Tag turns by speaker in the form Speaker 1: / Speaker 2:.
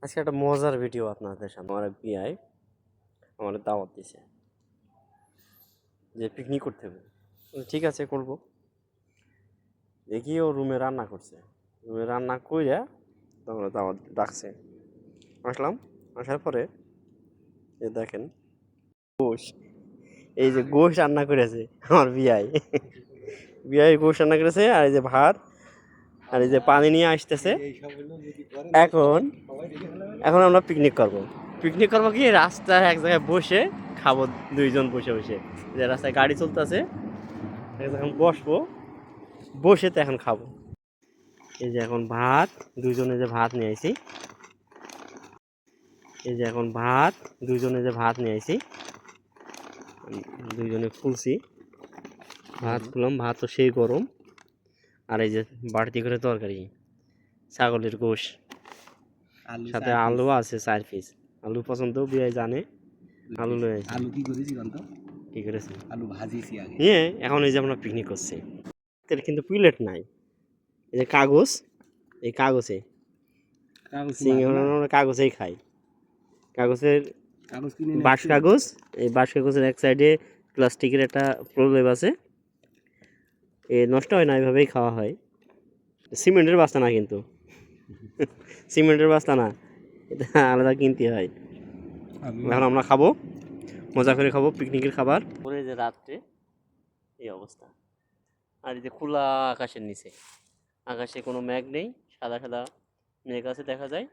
Speaker 1: আজকে একটা মজার ভিডিও আপনাদের সামনে। আমার বিআই আমার দাওয়াত দিছে যে পিকনিক করতে হবে। ঠিক আছে, করব। দেখি ও রুমে রান্না করছে, রুমে রান্না কইরা তখন দাওয়াত ডাকছে। আসলাম, আসার পরে দেখেন গোশ, এই যে গোশ রান্না করেছে আমার বিআই। বিআই গোশ রান্না করেছে, আর এই যে ভাত, আর এই যে পানি নিয়ে আসতেছে। এখন এখন আমরা পিকনিক করব। পিকনিক করবো কি, রাস্তায় এক জায়গায় বসে খাবো, দুইজন বসে বসে। যে রাস্তায় গাড়ি চলতেছে, এখন বসবো, বসে তো এখন খাবো। এই যে এখন ভাত, দুইজনে যে ভাত নিয়ে আইছি। এই যে এখন ভাত, দুইজনে যে ভাত নিয়ে আইছি, দুইজনে খুলছি ভাত, খুললাম ভাত তো সেই গরম। আর এই যে বাড়তি করে তরকারি, ছাগলের গোশ, সাথে আলু আছে 4 পিস। আলু পছন্দ, বিয়ে জানে। আলু লয়ে আসি।
Speaker 2: আলু কি করেছি জানতো?
Speaker 1: কি করেছে?
Speaker 2: আলু ভাজিছি আগে।
Speaker 1: নিয়ে এখন এই যে আমরা পিকনিক করছি। এর কিন্তু প্লেট নাই, এই যে কাগজ, এই কাগজে আমরা কাগজেই খাই। কাগজের
Speaker 2: কাগজ কিনে
Speaker 1: বাঁশ কাগজ, এই বাঁশ কাগজের এক সাইডে প্লাস্টিকের একটা প্রলেপ আছে, এ নষ্ট হয় না, এইভাবেই খাওয়া হয়। সিমেন্টের বাস্তা না কিন্তু, সিমেন্টের বাস্তা না, এটা আলাদা কিনতে হয়। এখন আমরা খাবো, মজা করে খাবো, পিকনিকের খাবার। পরে যে রাত্রে এই অবস্থা, আর এই যে খোলা আকাশের নিচে, আকাশে কোনো মেঘ নেই, সাদা সাদা মেঘ আছে দেখা যায়।